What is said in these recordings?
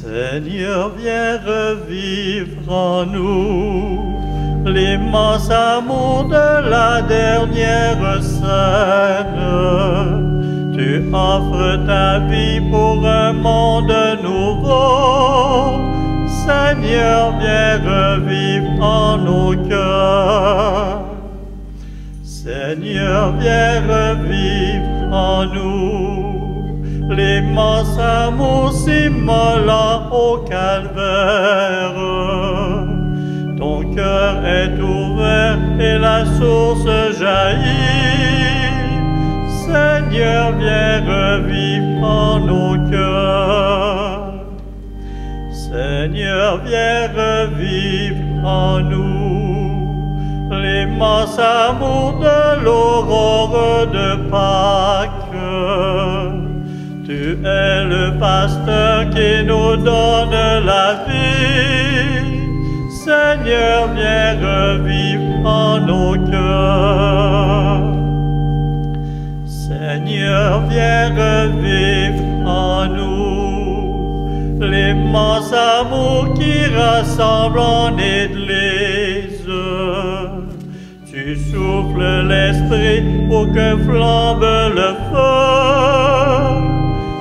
Seigneur, viens revivre en nous l'immense amour de la dernière scène. Tu offres ta vie pour un monde nouveau. Seigneur, viens revivre en nos cœurs. Seigneur, viens revivre en nous l'immense amour s'immolant au calvaire. Ton cœur est ouvert et la source jaillit. Seigneur, viens revivre en nos cœurs. Seigneur, viens revivre en nous l'immense amour de l'aurore de Pâques. Tu es le pasteur qui nous donne la vie. Seigneur, viens revivre en nos cœurs. Seigneur, viens revivre en nous l'immense amour qui rassemble en Église. Tu souffles l'esprit pour que flambe le feu.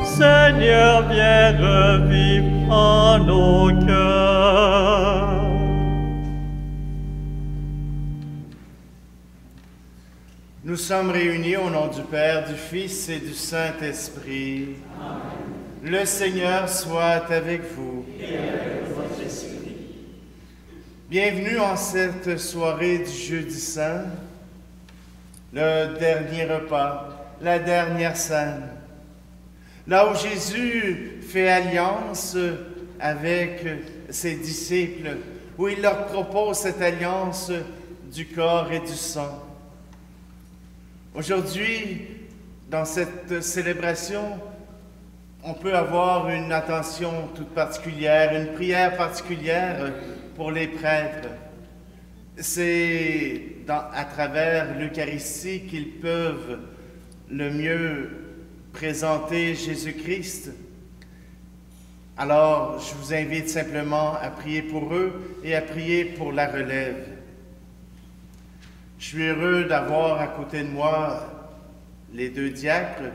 Seigneur, viens revivre en nos cœurs. Nous sommes réunis au nom du Père, du Fils et du Saint-Esprit. Amen. Le Seigneur soit avec vous. Et avec votre esprit. Bienvenue en cette soirée du Jeudi Saint, le dernier repas, la dernière scène. Là où Jésus fait alliance avec ses disciples, où il leur propose cette alliance du corps et du sang. Aujourd'hui, dans cette célébration, on peut avoir une attention toute particulière, une prière particulière pour les prêtres. C'est à travers l'Eucharistie qu'ils peuvent le mieux présenter Jésus-Christ. Alors, je vous invite simplement à prier pour eux et à prier pour la relève. Je suis heureux d'avoir à côté de moi les deux diacres,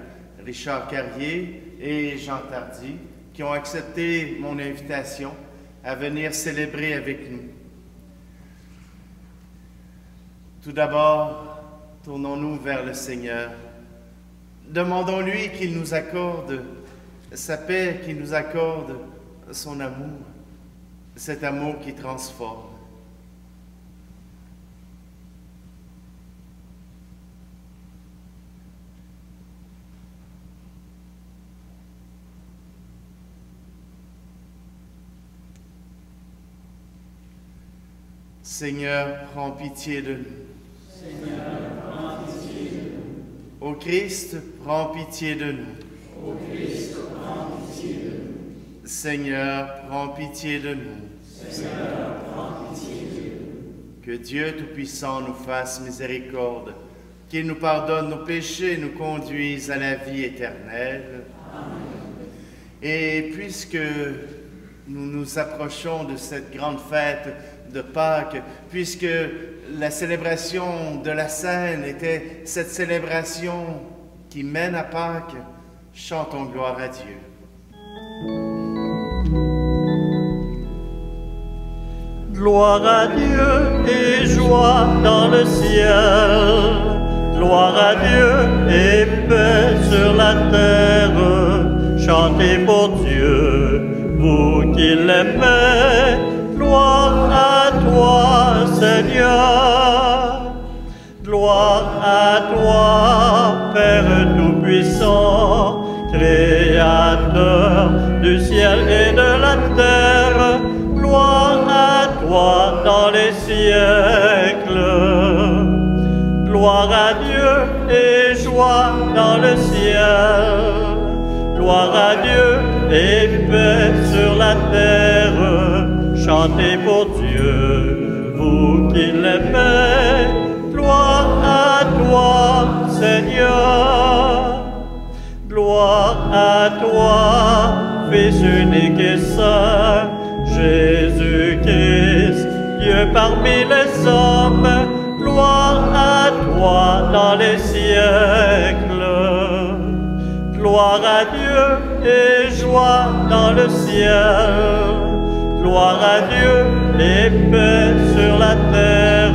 Richard Carrier et Jean Tardy, qui ont accepté mon invitation à venir célébrer avec nous. Tout d'abord, tournons-nous vers le Seigneur. Demandons-lui qu'il nous accorde sa paix, qu'il nous accorde son amour, cet amour qui transforme. Seigneur, prends pitié de nous. Seigneur, prends pitié de nous. Ô Christ, prends pitié de nous. Ô Christ, prends pitié de nous. Seigneur, prends pitié de nous. Seigneur, prends pitié de nous. Que Dieu Tout-Puissant nous fasse miséricorde, qu'il nous pardonne nos péchés et nous conduise à la vie éternelle. Amen. Et puisque nous nous approchons de cette grande fête de Pâques, puisque la célébration de la Seine était cette célébration qui mène à Pâques, chantons gloire à Dieu. Gloire à Dieu et joie dans le ciel. Gloire à Dieu et paix sur la terre. Chantez pour Dieu, vous qui l'aimez. Gloire à toi, Seigneur. Gloire à toi, Père Tout-Puissant, Créateur du ciel et de la terre. Gloire à toi dans les siècles. Gloire à Dieu et joie dans le ciel. Gloire à Dieu et paix sur la terre. Chantez pour Dieu, vous qui l'aimez. Gloire à toi, Seigneur. Gloire à toi, Fils unique et saint. le ciel. Gloire à Dieu et paix sur la terre.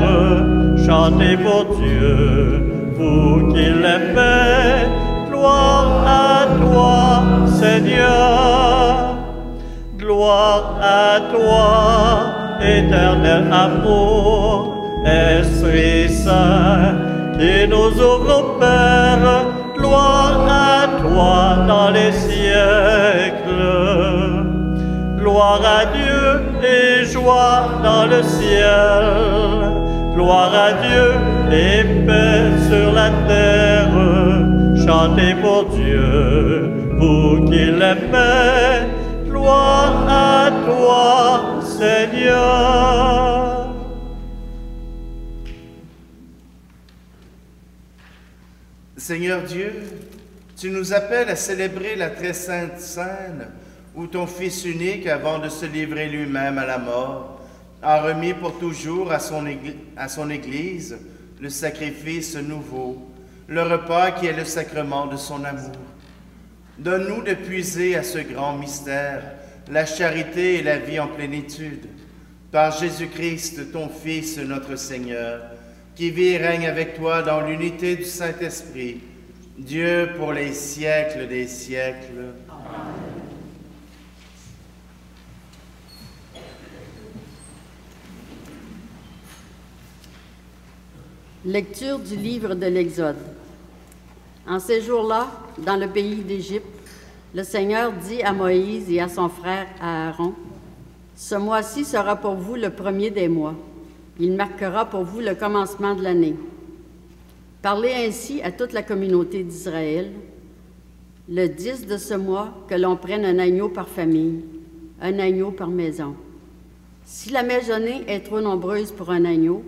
Chantez pour Dieu, vous qui l'aimez. Gloire à toi, Seigneur. Gloire à toi, éternel amour. Esprit Saint, qui nous ouvre au Père. Gloire à toi dans les siècles. Gloire à Dieu et joie dans le ciel. Gloire à Dieu et paix sur la terre. Chantez pour Dieu, vous qui l'aimez. Gloire à toi, Seigneur. Seigneur Dieu, tu nous appelles à célébrer la très sainte scène où ton Fils unique, avant de se livrer lui-même à la mort, a remis pour toujours à son Église le sacrifice nouveau, le repas qui est le sacrement de son amour. Donne-nous de puiser à ce grand mystère la charité et la vie en plénitude, par Jésus-Christ, ton Fils, notre Seigneur, qui vit et règne avec toi dans l'unité du Saint-Esprit, Dieu pour les siècles des siècles. Amen. Lecture du livre de l'Exode. En ces jours-là, dans le pays d'Égypte, le Seigneur dit à Moïse et à son frère Aaron, « Ce mois-ci sera pour vous le premier des mois. Il marquera pour vous le commencement de l'année. Parlez ainsi à toute la communauté d'Israël. Le 10 de ce mois, que l'on prenne un agneau par famille, un agneau par maison. Si la maisonnée est trop nombreuse pour un agneau,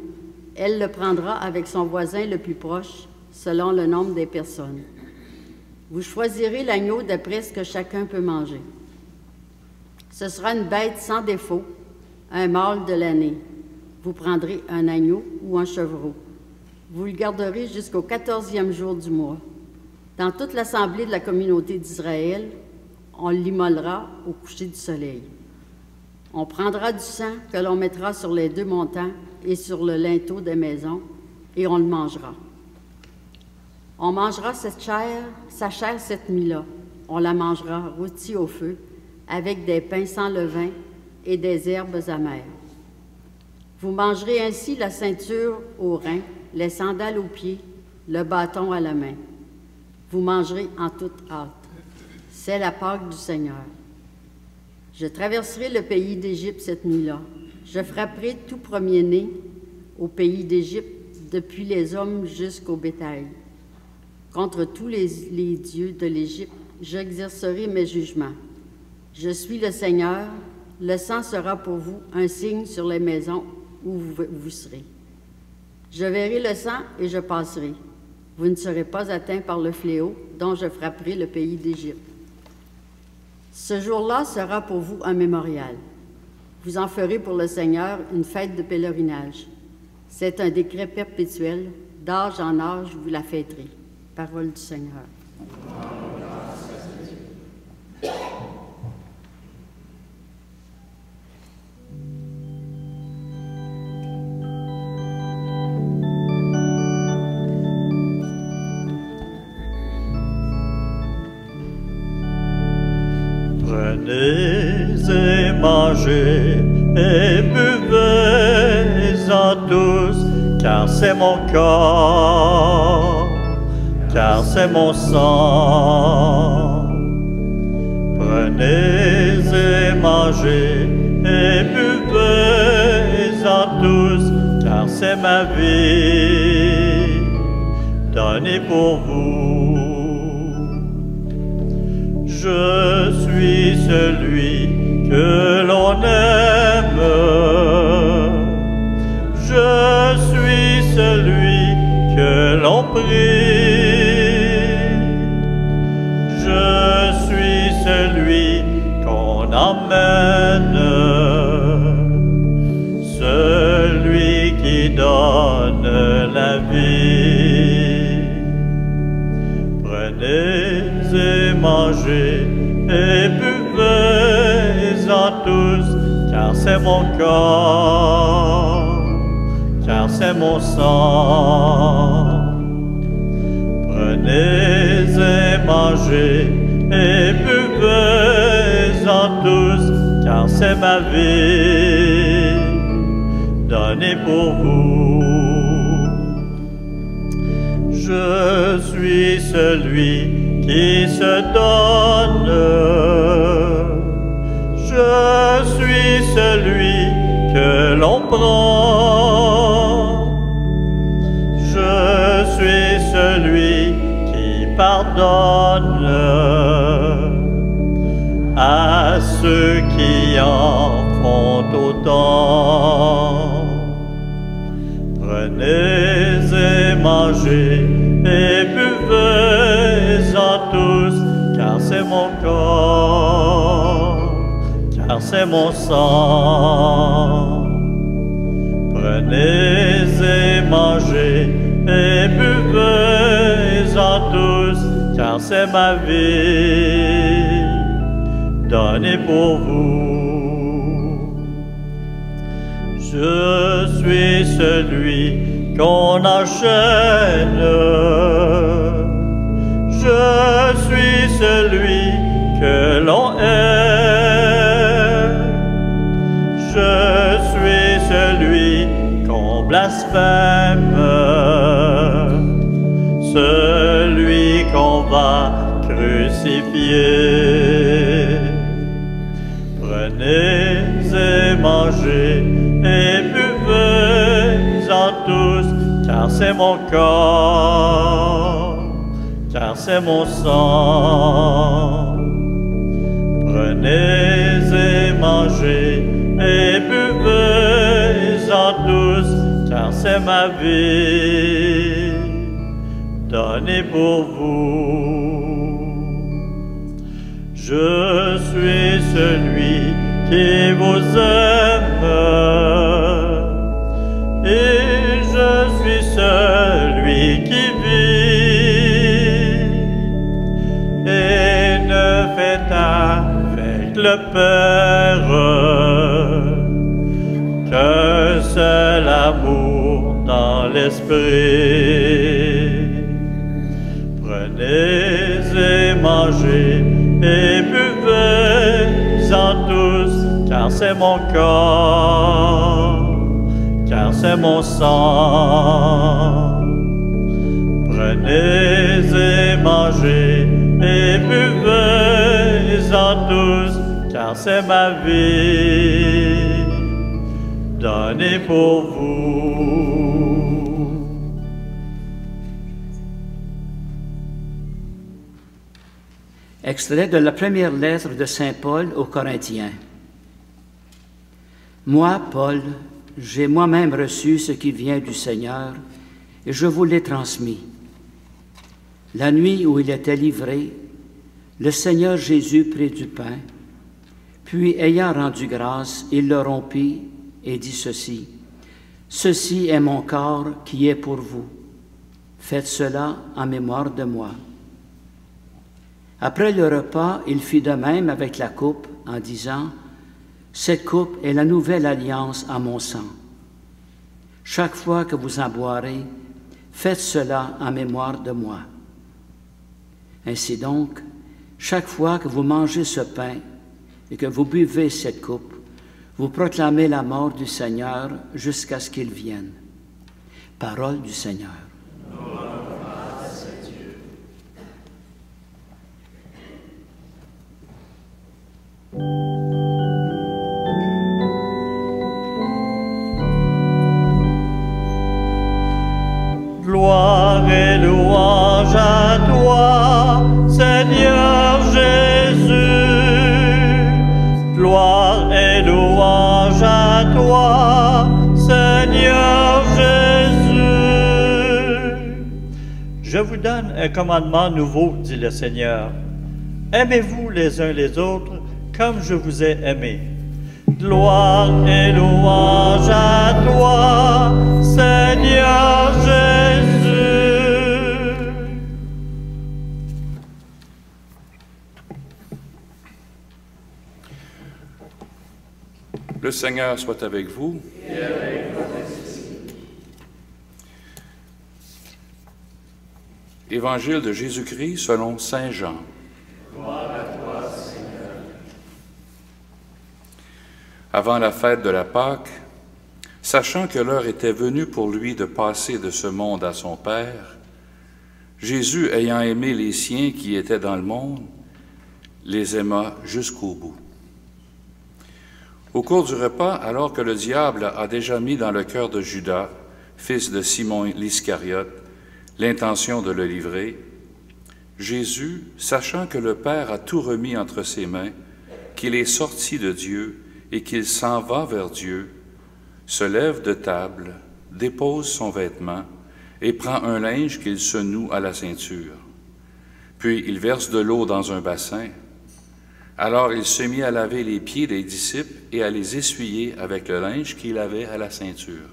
elle le prendra avec son voisin le plus proche, selon le nombre des personnes. Vous choisirez l'agneau d'après ce que chacun peut manger. Ce sera une bête sans défaut, un mâle de l'année. Vous prendrez un agneau ou un chevreau. Vous le garderez jusqu'au 14e jour du mois. Dans toute l'assemblée de la communauté d'Israël, on l'immolera au coucher du soleil. On prendra du sang que l'on mettra sur les deux montants et sur le linteau des maisons, et on le mangera. On mangera sa chair cette nuit-là. On la mangera rôtie au feu, avec des pains sans levain et des herbes amères. Vous mangerez ainsi la ceinture aux reins, les sandales aux pieds, le bâton à la main. Vous mangerez en toute hâte. C'est la Pâque du Seigneur. Je traverserai le pays d'Égypte cette nuit-là. Je frapperai tout premier-né au pays d'Égypte, depuis les hommes jusqu'au bétail. Contre tous les dieux de l'Égypte, j'exercerai mes jugements. Je suis le Seigneur. Le sang sera pour vous un signe sur les maisons où vous serez. Je verrai le sang et je passerai. Vous ne serez pas atteints par le fléau dont je frapperai le pays d'Égypte. Ce jour-là sera pour vous un mémorial. Vous en ferez pour le Seigneur une fête de pèlerinage. C'est un décret perpétuel. D'âge en âge, vous la fêterez. Parole du Seigneur. Prenez et mangez et buvez-en tous, car c'est mon corps, car c'est mon sang. Prenez et mangez et buvez-en tous, car c'est ma vie, donnée pour vous. Je suis celui que l'on aime. Je suis celui que l'on prie. Je suis celui qu'on emmène. Celui qui donne la vie. Prenez et mangez et buvez corps, car c'est mon sang. Prenez et mangez et buvez-en tous, car c'est ma vie donnée pour vous. Je suis celui qui se donne. Je suis celui que l'on prend. Je suis celui qui pardonne à ceux qui en font autant. Prenez et mangez et buvez-en tous, car c'est mon corps, car c'est mon sang. Prenez et mangez et buvez-en tous, car c'est ma vie donnée pour vous. Je suis celui qu'on enchaîne. Je suis celui que l'on aime. Je suis celui qu'on blasphème. Celui qu'on va crucifier. Prenez et mangez et buvez-en tous, car c'est mon corps, car c'est mon sang. Prenez et mangez et buvez-en tous, car c'est ma vie donnée pour vous. Je suis celui qui vous aime, et je suis celui qui vit et ne fait avec le Père qu'un seul amour dans l'esprit. Prenez et mangez et buvez-en tous, car c'est mon corps, car c'est mon sang. Prenez et mangez et buvez-en tous, car c'est ma vie donnée pour vous. Extrait de la première lettre de Saint Paul aux Corinthiens. Moi, Paul, j'ai moi-même reçu ce qui vient du Seigneur, et je vous l'ai transmis. La nuit où il était livré, le Seigneur Jésus prit du pain, puis, ayant rendu grâce, il le rompit et dit ceci: « Ceci est mon corps qui est pour vous. Faites cela en mémoire de moi. » Après le repas, il fit de même avec la coupe en disant: « Cette coupe est la nouvelle alliance en mon sang. Chaque fois que vous en boirez, faites cela en mémoire de moi. Ainsi donc, chaque fois que vous mangez ce pain et que vous buvez cette coupe, vous proclamez la mort du Seigneur jusqu'à ce qu'il vienne. » Parole du Seigneur. Gloire et louange à toi, Seigneur Jésus. Gloire et louange à toi, Seigneur Jésus. Je vous donne un commandement nouveau, dit le Seigneur. Aimez-vous les uns les autres comme je vous ai aimé. Gloire et louange à toi, Seigneur Jésus. Le Seigneur soit avec vous. Et avec votre esprit. Évangile de Jésus-Christ selon saint Jean. Gloire à toi, Seigneur. Avant la fête de la Pâque, sachant que l'heure était venue pour lui de passer de ce monde à son Père, Jésus, ayant aimé les siens qui étaient dans le monde, les aima jusqu'au bout. Au cours du repas, alors que le diable a déjà mis dans le cœur de Judas, fils de Simon l'Iscariote, l'intention de le livrer, Jésus, sachant que le Père a tout remis entre ses mains, qu'il est sorti de Dieu et qu'il s'en va vers Dieu, se lève de table, dépose son vêtement et prend un linge qu'il se noue à la ceinture. Puis il verse de l'eau dans un bassin. Alors il se mit à laver les pieds des disciples et à les essuyer avec le linge qu'il avait à la ceinture.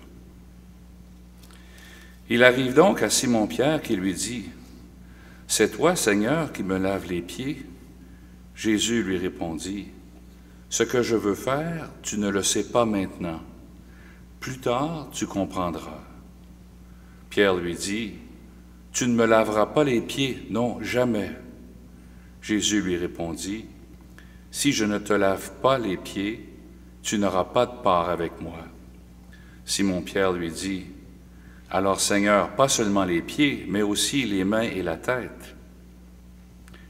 Il arrive donc à Simon-Pierre qui lui dit, « C'est toi, Seigneur, qui me laves les pieds? » Jésus lui répondit, « Ce que je veux faire, tu ne le sais pas maintenant. Plus tard, tu comprendras. » Pierre lui dit, « Tu ne me laveras pas les pieds, non, jamais. » Jésus lui répondit, « Si je ne te lave pas les pieds, tu n'auras pas de part avec moi. » Simon-Pierre lui dit, « Alors Seigneur, pas seulement les pieds, mais aussi les mains et la tête. »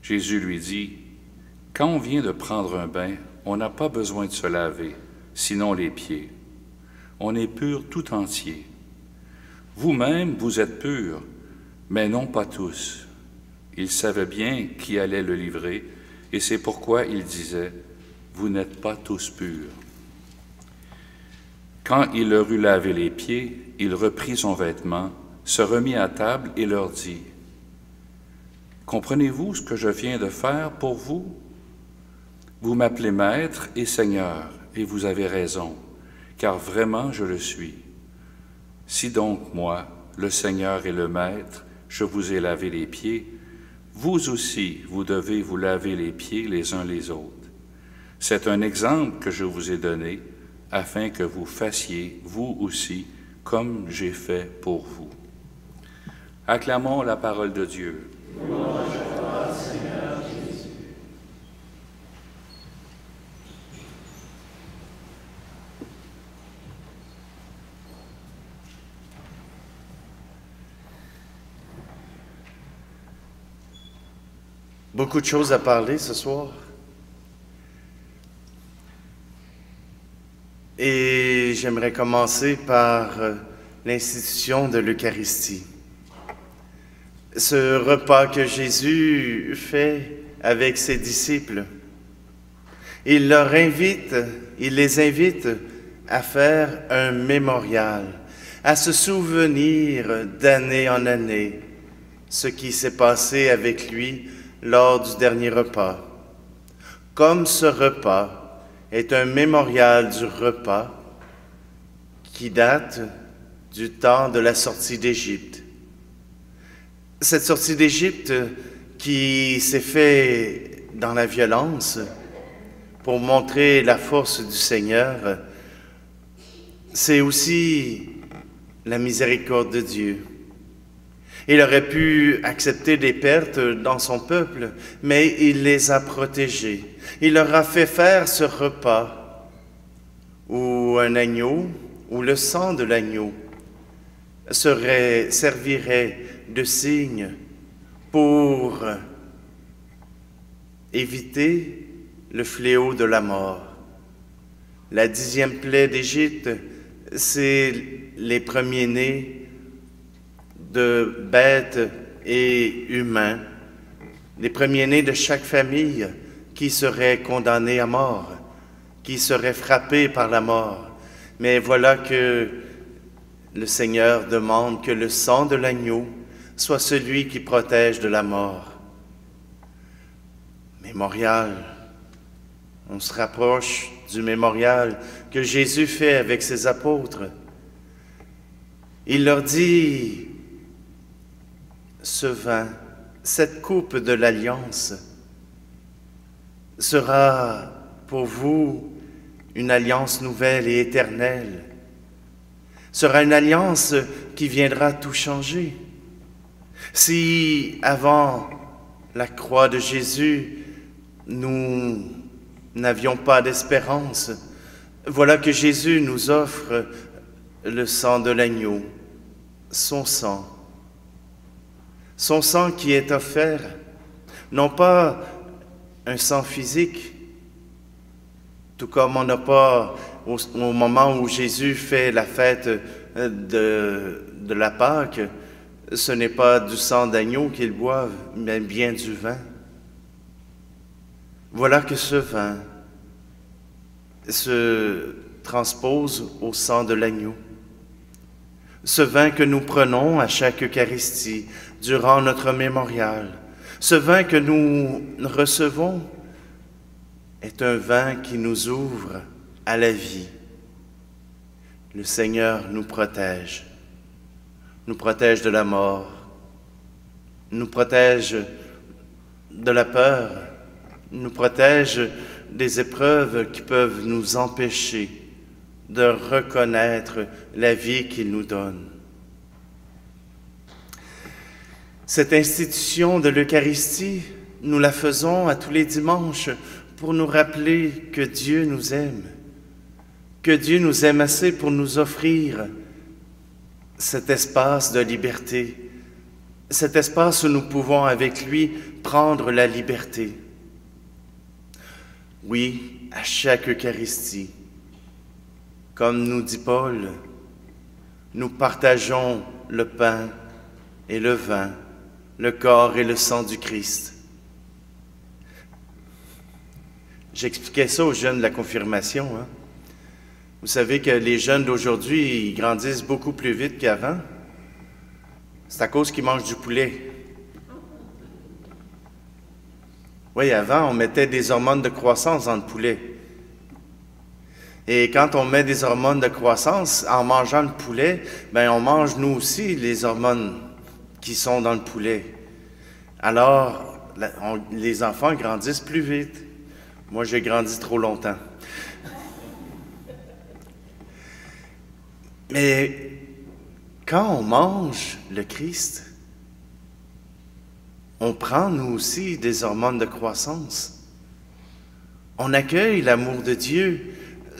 Jésus lui dit, « Quand on vient de prendre un bain, on n'a pas besoin de se laver, sinon les pieds. On est pur tout entier. Vous-même, vous êtes purs, mais non pas tous. » Il savait bien qui allait le livrer, et c'est pourquoi il disait, « Vous n'êtes pas tous purs. » Quand il leur eut lavé les pieds, il reprit son vêtement, se remit à table et leur dit, « Comprenez-vous ce que je viens de faire pour vous? Vous m'appelez Maître et Seigneur, et vous avez raison, car vraiment je le suis. Si donc moi, le Seigneur et le Maître, je vous ai lavé les pieds, vous aussi, vous devez vous laver les pieds les uns les autres. C'est un exemple que je vous ai donné, afin que vous fassiez, vous aussi, comme j'ai fait pour vous. » Acclamons la parole de Dieu. Louange à toi, Seigneur Jésus. Beaucoup de choses à parler ce soir. Et j'aimerais commencer par l'institution de l'Eucharistie. Ce repas que Jésus fait avec ses disciples, il les invite à faire un mémorial, à se souvenir d'année en année ce qui s'est passé avec lui lors du dernier repas. Comme ce repas est un mémorial du repas qui date du temps de la sortie d'Égypte. Cette sortie d'Égypte qui s'est faite dans la violence pour montrer la force du Seigneur, c'est aussi la miséricorde de Dieu. Il aurait pu accepter des pertes dans son peuple, mais il les a protégés. Il leur a fait faire ce repas où un agneau, où le sang de l'agneau servirait de signe pour éviter le fléau de la mort. La 10e plaie d'Égypte, c'est les premiers-nés de bêtes et humains, les premiers-nés de chaque famille qui seraient condamnés à mort, qui seraient frappés par la mort. Mais voilà que le Seigneur demande que le sang de l'agneau soit celui qui protège de la mort. Mémorial. On se rapproche du mémorial que Jésus fait avec ses apôtres. Il leur dit, ce vin, cette coupe de l'alliance sera pour vous une alliance nouvelle et éternelle. Sera une alliance qui viendra tout changer. Si, avant la croix de Jésus, nous n'avions pas d'espérance, voilà que Jésus nous offre le sang de l'agneau, son sang qui est offert, non pas un sang physique, tout comme on n'a pas, au moment où Jésus fait la fête de la Pâque, ce n'est pas du sang d'agneau qu'ils boivent, mais bien du vin. Voilà que ce vin se transpose au sang de l'agneau. Ce vin que nous prenons à chaque Eucharistie durant notre mémorial, ce vin que nous recevons est un vin qui nous ouvre à la vie. Le Seigneur nous protège de la mort, nous protège de la peur, nous protège des épreuves qui peuvent nous empêcher de reconnaître la vie qu'il nous donne. Cette institution de l'Eucharistie, nous la faisons à tous les dimanches pour nous rappeler que Dieu nous aime assez pour nous offrir cet espace de liberté, cet espace où nous pouvons avec lui prendre la liberté. Oui, à chaque Eucharistie, comme nous dit Paul, nous partageons le pain et le vin, le corps et le sang du Christ. J'expliquais ça aux jeunes de la confirmation. Vous savez que les jeunes d'aujourd'hui, ils grandissent beaucoup plus vite qu'avant. C'est à cause qu'ils mangent du poulet. Oui, avant, on mettait des hormones de croissance dans le poulet. Et quand on met des hormones de croissance, en mangeant le poulet, ben on mange nous aussi les hormones qui sont dans le poulet. Alors, les enfants grandissent plus vite. Moi, j'ai grandi trop longtemps. Mais quand on mange le Christ, on prend nous aussi des hormones de croissance. On accueille l'amour de Dieu.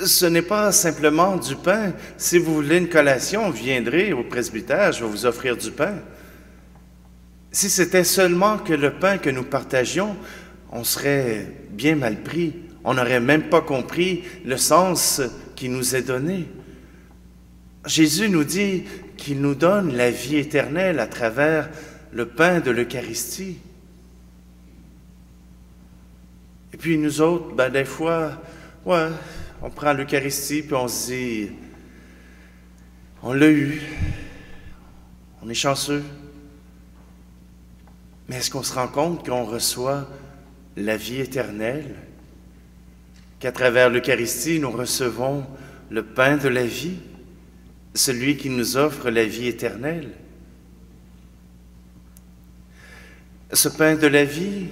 Ce n'est pas simplement du pain. Si vous voulez une collation, vous viendrez au presbytère, je vais vous offrir du pain. Si c'était seulement que le pain que nous partagions, on serait bien mal pris. On n'aurait même pas compris le sens qui nous est donné. Jésus nous dit qu'il nous donne la vie éternelle à travers le pain de l'Eucharistie. Et puis nous autres, ben des fois, ouais, on prend l'Eucharistie puis on se dit, on l'a eu, on est chanceux. Mais est-ce qu'on se rend compte qu'on reçoit la vie éternelle? Qu'à travers l'Eucharistie, nous recevons le pain de la vie, celui qui nous offre la vie éternelle. Ce pain de la vie,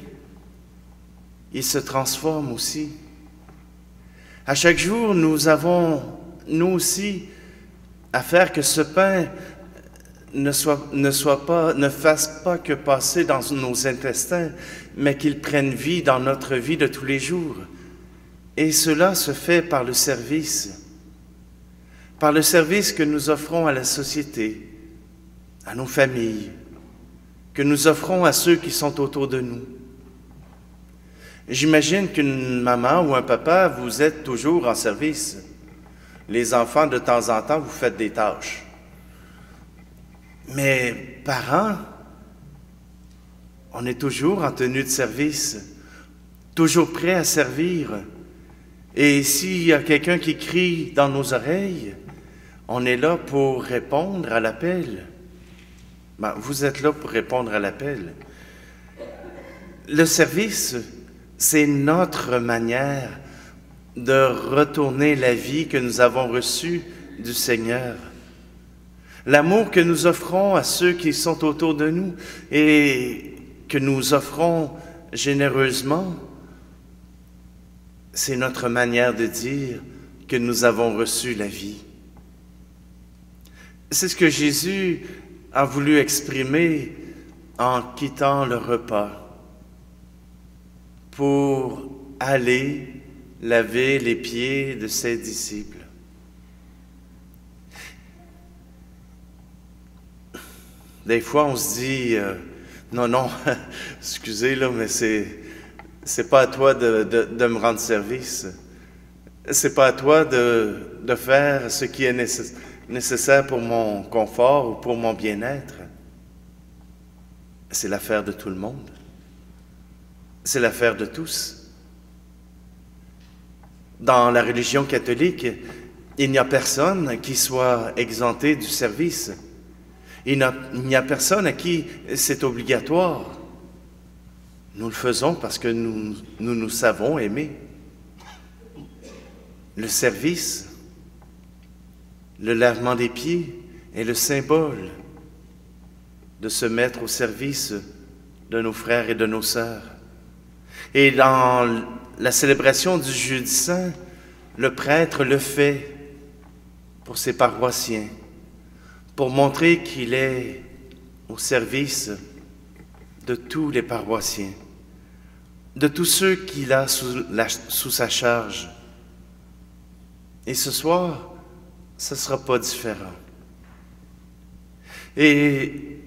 il se transforme aussi. À chaque jour, nous avons, nous aussi, à faire que ce pain ne fasse pas que passer dans nos intestins, mais qu'il prenne vie dans notre vie de tous les jours. Et cela se fait par le service que nous offrons à la société, à nos familles, que nous offrons à ceux qui sont autour de nous. J'imagine qu'une maman ou un papa, vous êtes toujours en service. Les enfants, de temps en temps, vous faites des tâches. Mais parents, on est toujours en tenue de service, toujours prêt à servir. Et s'il y a quelqu'un qui crie dans nos oreilles, on est là pour répondre à l'appel. Ben, vous êtes là pour répondre à l'appel. Le service, c'est notre manière de retourner la vie que nous avons reçue du Seigneur. L'amour que nous offrons à ceux qui sont autour de nous et que nous offrons généreusement, c'est notre manière de dire que nous avons reçu la vie. C'est ce que Jésus a voulu exprimer en quittant le repas pour aller laver les pieds de ses disciples. Des fois, on se dit, non, excusez, là, mais c'est pas à toi de me rendre service. C'est pas à toi de faire ce qui est nécessaire pour mon confort ou pour mon bien-être. C'est l'affaire de tout le monde. C'est l'affaire de tous. Dans la religion catholique, il n'y a personne qui soit exempté du service. Il n'y a personne à qui c'est obligatoire. Nous le faisons parce que nous savons aimer. Le service, le lavement des pieds est le symbole de se mettre au service de nos frères et de nos sœurs. Et dans la célébration du Jeudi Saint, le prêtre le fait pour ses paroissiens, pour montrer qu'il est au service de tous les paroissiens, de tous ceux qu'il a sous sa charge. Et ce soir, ce ne sera pas différent. Et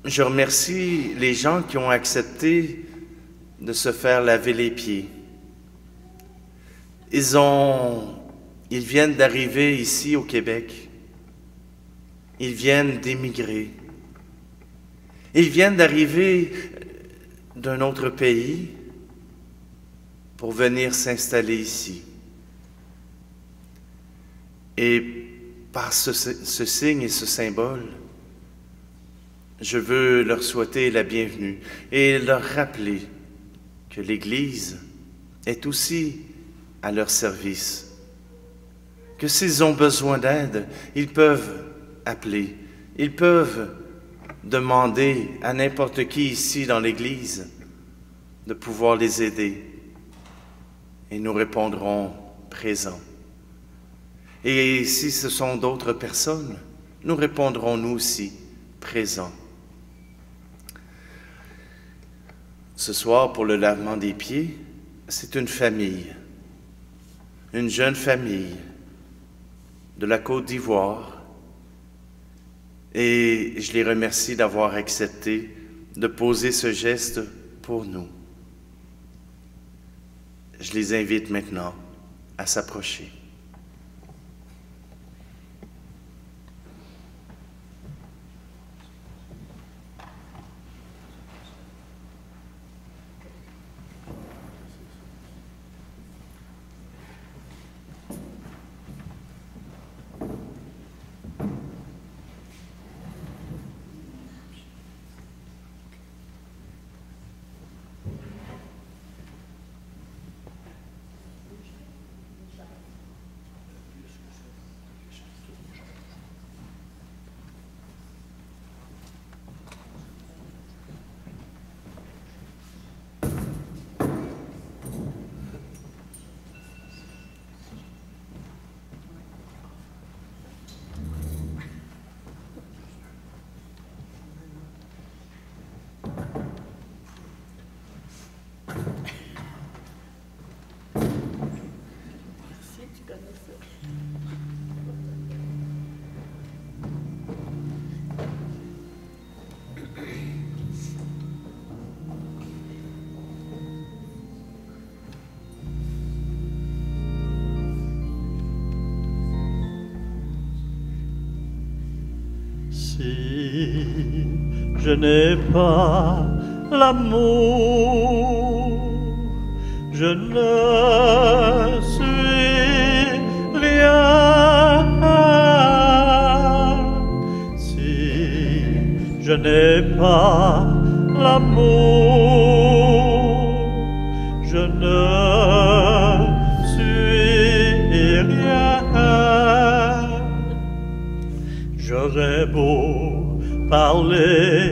je remercie les gens qui ont accepté de se faire laver les pieds. Ils viennent d'arriver ici au Québec. Ils viennent d'émigrer. Ils viennent d'arriver d'un autre pays pour venir s'installer ici. Et par ce signe et ce symbole, je veux leur souhaiter la bienvenue et leur rappeler que l'Église est aussi à leur service, que s'ils ont besoin d'aide, ils peuvent appeler, ils peuvent demander à n'importe qui ici dans l'Église de pouvoir les aider, et nous répondrons présents. Et si ce sont d'autres personnes, nous répondrons nous aussi présents. Ce soir, pour le lavement des pieds, c'est une famille, une jeune famille de la Côte d'Ivoire, et je les remercie d'avoir accepté de poser ce geste pour nous. Je les invite maintenant à s'approcher. Si je n'ai pas l'amour, je ne suis rien. Si je n'ai pas l'amour, je ne suis rien. J'aurais beau parler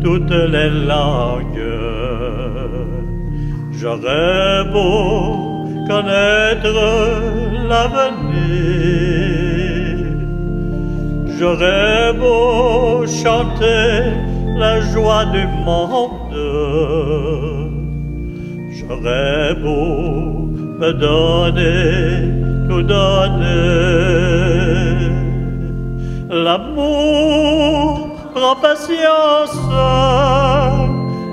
toutes les langues, j'aurais beau connaître l'avenir. J'aurais beau chanter la joie du monde, j'aurais beau me donner, tout donner. L'amour rend patience,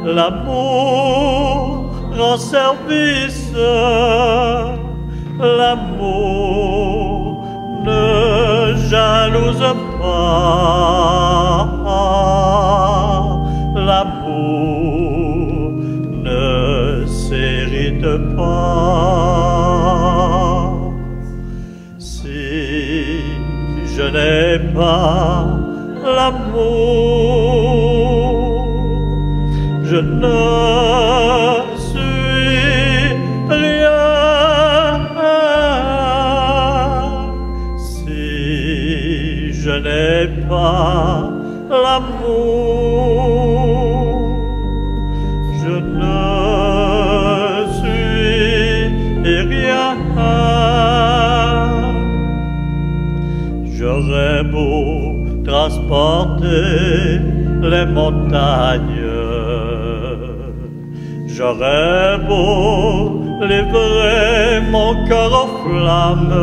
l'amour rend service, l'amour ne jalouse pas, l'amour ne s'irrite pas. Si je n'ai pas l'amour, je ne suis rien. Si je n'ai pas l'amour, je ne suis rien. J'aurais beau transporter les montagnes, j'aurais beau livrer mon cœur aux flammes,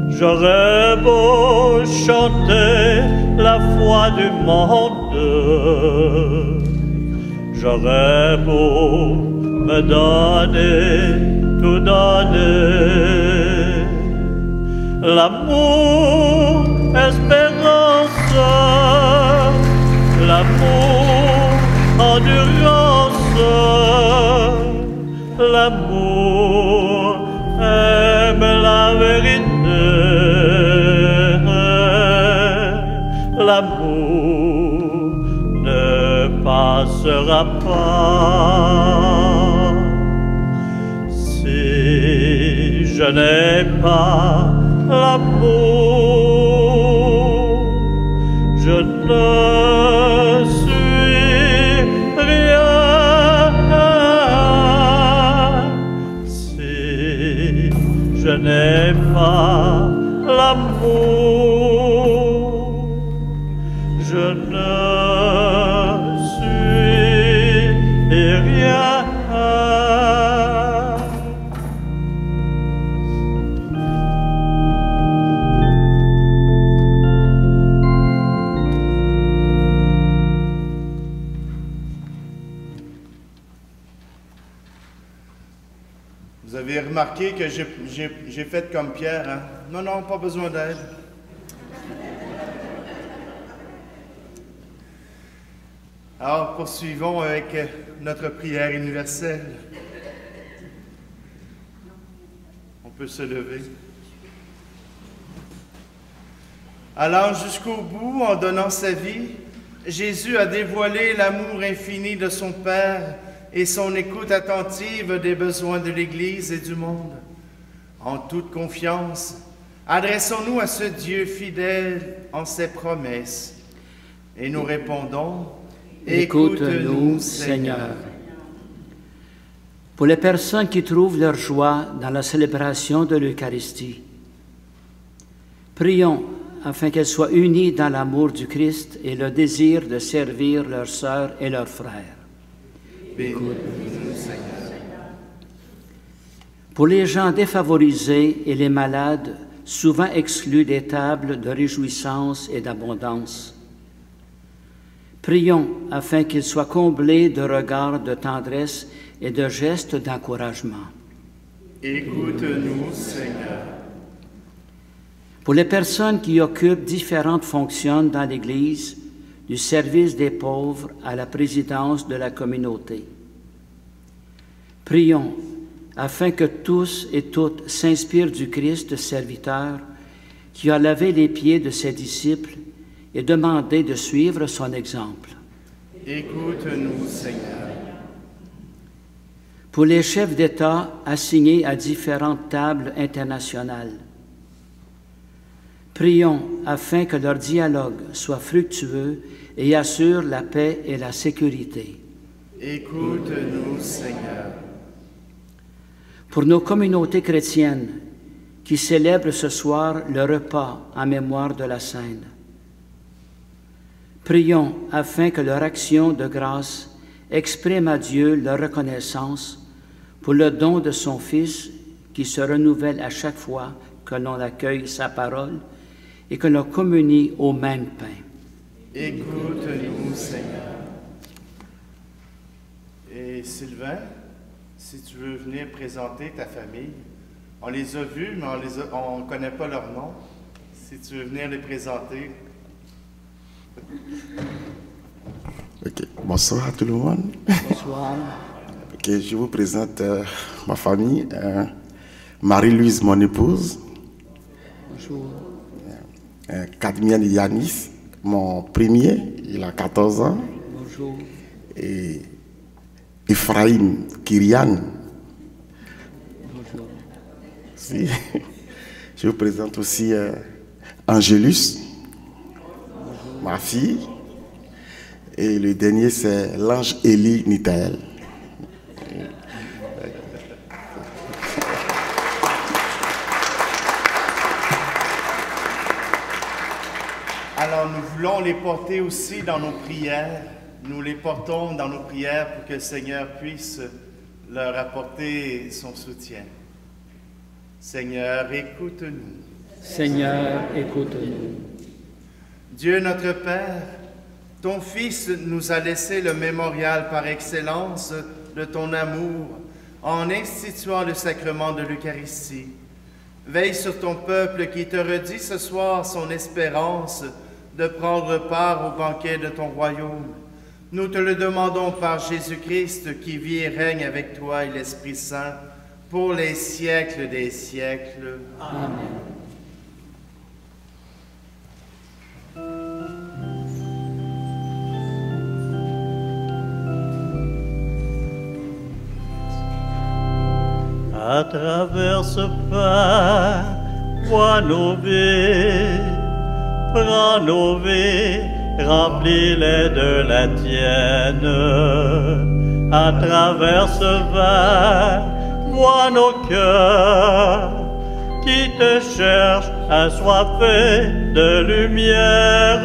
j'aurais beau chanter la foi du monde, j'aurais beau me donner, tout donner. L'amour, espérance, l'amour, endurance, l'amour aime la vérité, l'amour ne passera pas. Si je n'ai pas l'amour, je ne suis rien. Si je n'ai pas l'amour, je ne suis rien. Vous avez remarqué que j'ai fait comme Pierre, hein? Non, non, pas besoin d'aide. Alors, poursuivons avec notre prière universelle. On peut se lever. Allant jusqu'au bout en donnant sa vie, Jésus a dévoilé l'amour infini de son Père et son écoute attentive des besoins de l'Église et du monde. En toute confiance, adressons-nous à ce Dieu fidèle en ses promesses et nous répondons: écoute-nous, Seigneur. Pour les personnes qui trouvent leur joie dans la célébration de l'Eucharistie, prions afin qu'elles soient unies dans l'amour du Christ et le désir de servir leurs sœurs et leurs frères. Écoute-nous, Seigneur. Pour les gens défavorisés et les malades, souvent exclus des tables de réjouissance et d'abondance, prions afin qu'ils soient comblés de regards de tendresse et de gestes d'encouragement. Écoute-nous, Seigneur. Pour les personnes qui occupent différentes fonctions dans l'Église, du service des pauvres à la présidence de la communauté, prions afin que tous et toutes s'inspirent du Christ serviteur qui a lavé les pieds de ses disciples et demandé de suivre son exemple. Écoute-nous, Seigneur. Pour les chefs d'État assignés à différentes tables internationales, prions afin que leur dialogue soit fructueux et assure la paix et la sécurité. Écoute-nous, Seigneur. Pour nos communautés chrétiennes qui célèbrent ce soir le repas en mémoire de la Sainte, prions afin que leur action de grâce exprime à Dieu leur reconnaissance pour le don de son Fils qui se renouvelle à chaque fois que l'on accueille sa parole et que l'on communie au même pain. Écoute-nous, Seigneur. Et Sylvain, si tu veux venir présenter ta famille, on les a vus, mais on ne connaît pas leur nom. Si tu veux venir les présenter. Ok, bonsoir à tout le monde. Bonsoir. Ok, je vous présente ma famille. Marie-Louise, mon épouse. Bonjour. Kadmian Yanis, mon premier, il a 14 ans. Bonjour. Et Ephraim Kyrian. Bonjour. Si. Je vous présente aussi Angélus, ma fille. Et le dernier, c'est l'ange Élie Nitaël. Alors, nous voulons les porter aussi dans nos prières. Nous les portons dans nos prières pour que le Seigneur puisse leur apporter son soutien. Seigneur, écoute-nous. Seigneur, écoute-nous. Dieu notre Père, ton Fils nous a laissé le mémorial par excellence de ton amour en instituant le sacrement de l'Eucharistie. Veille sur ton peuple qui te redit ce soir son espérance de prendre part au banquet de ton royaume. Nous te le demandons par Jésus-Christ qui vit et règne avec toi et l'Esprit Saint pour les siècles des siècles. Amen. À travers ce pain, vois nos vies, prends nos vies, remplis-les de la tienne. À travers ce vin, vois nos cœurs qui te cherchent assoiffés de lumière.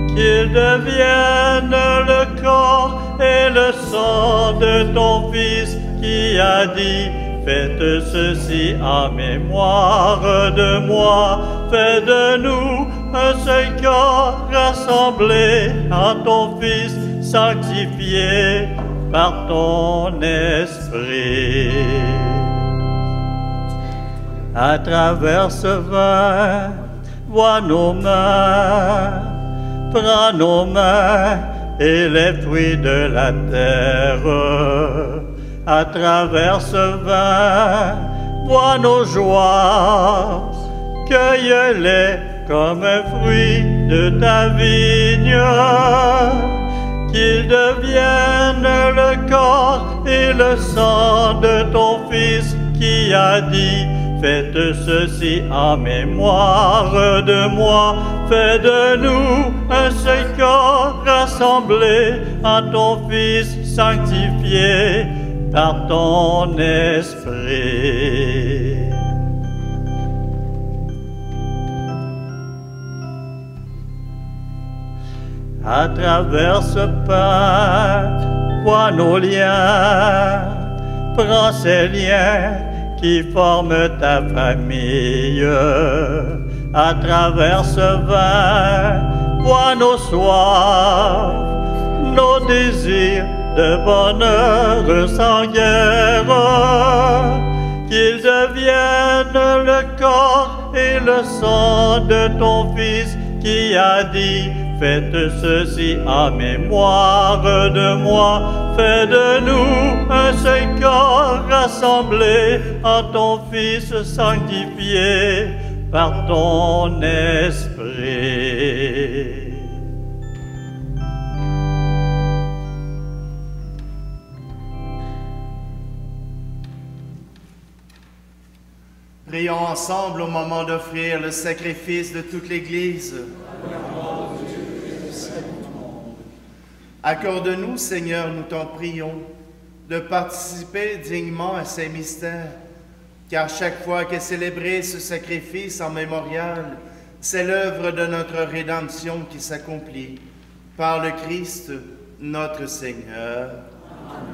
Qu'ils deviennent le corps et le sang de ton Fils qui a dit: faites ceci en mémoire de moi. Fais de nous un seul corps rassemblé en ton Fils, sanctifié par ton Esprit. À travers ce vin, vois nos mains, prends nos mains et les fruits de la terre. À travers ce vin, vois nos joies, cueille-les comme un fruit de ta vigne. Qu'ils deviennent le corps et le sang de ton Fils qui a dit: faites ceci en mémoire de moi. Fais de nous un seul corps rassemblé en ton Fils, sanctifié par ton Esprit. À travers ce pain, vois nos liens, prends ces liens qui forment ta famille. À travers ce vin, vois nos soifs, nos désirs de bonheur sans guerre. Qu'ils deviennent le corps et le sang de ton Fils qui a dit: faites ceci en mémoire de moi. Fais de nous un seul corps rassemblé en ton Fils, sanctifié par ton Esprit. Prions ensemble au moment d'offrir le sacrifice de toute l'Église. Accorde-nous, Seigneur, nous t'en prions, de participer dignement à ces mystères, car chaque fois qu'est célébré ce sacrifice en mémorial, c'est l'œuvre de notre rédemption qui s'accomplit par le Christ, notre Seigneur. Amen.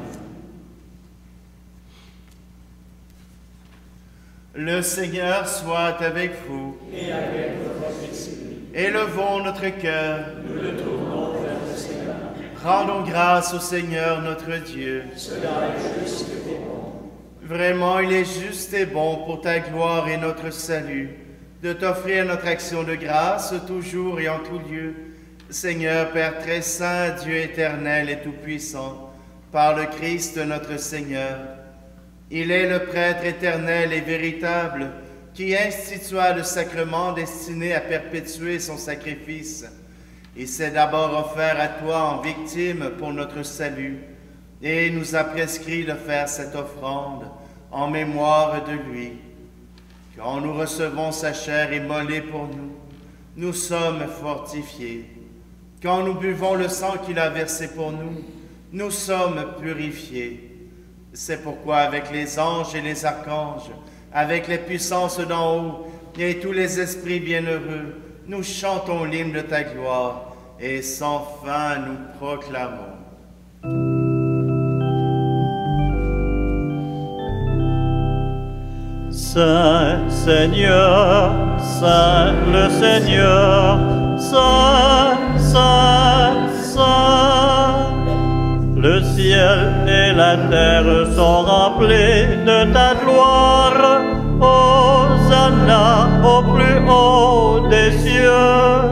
Le Seigneur soit avec vous. Et avec votre esprit. Élevons notre cœur. Nous le tournons vers le Seigneur. Rendons grâce au Seigneur notre Dieu. Cela est juste et bon. Vraiment, il est juste et bon pour ta gloire et notre salut, de t'offrir notre action de grâce toujours et en tout lieu. Seigneur, Père très saint, Dieu éternel et tout-puissant, par le Christ notre Seigneur. Il est le prêtre éternel et véritable qui institua le sacrement destiné à perpétuer son sacrifice. Il s'est d'abord offert à toi en victime pour notre salut et nous a prescrit de faire cette offrande en mémoire de lui. Quand nous recevons sa chair immolée pour nous, nous sommes fortifiés. Quand nous buvons le sang qu'il a versé pour nous, nous sommes purifiés. C'est pourquoi avec les anges et les archanges, avec les puissances d'en haut et tous les esprits bienheureux, nous chantons l'hymne de ta gloire et sans fin nous proclamons. Saint Seigneur, Saint le Seigneur, Saint, Saint, Saint. Le ciel et la terre sont remplis de ta gloire. Hosanna au plus haut des cieux.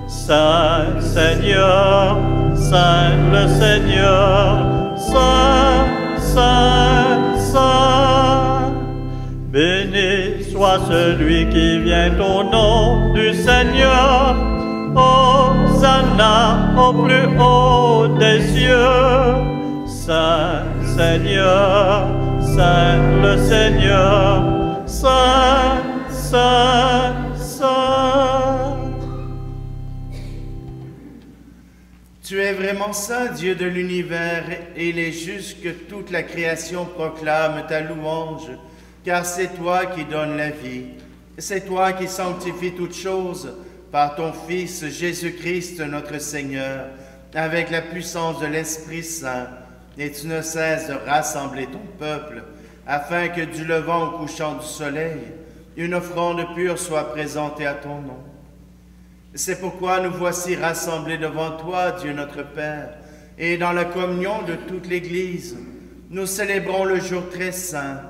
Saint Seigneur, Saint le Seigneur, Saint, Saint, Saint. Béni soit celui qui vient au nom du Seigneur. Hosanna au plus haut des cieux. Saint Seigneur, Saint le Seigneur, Saint, Saint, Saint. Tu es vraiment saint, Dieu de l'univers, et il est juste que toute la création proclame ta louange, car c'est toi qui donnes la vie. C'est toi qui sanctifies toutes choses par ton Fils Jésus-Christ notre Seigneur, avec la puissance de l'Esprit Saint, et tu ne cesses de rassembler ton peuple, afin que du levant au couchant du soleil, une offrande pure soit présentée à ton nom. C'est pourquoi nous voici rassemblés devant toi, Dieu notre Père, et dans la communion de toute l'Église, nous célébrons le jour très saint,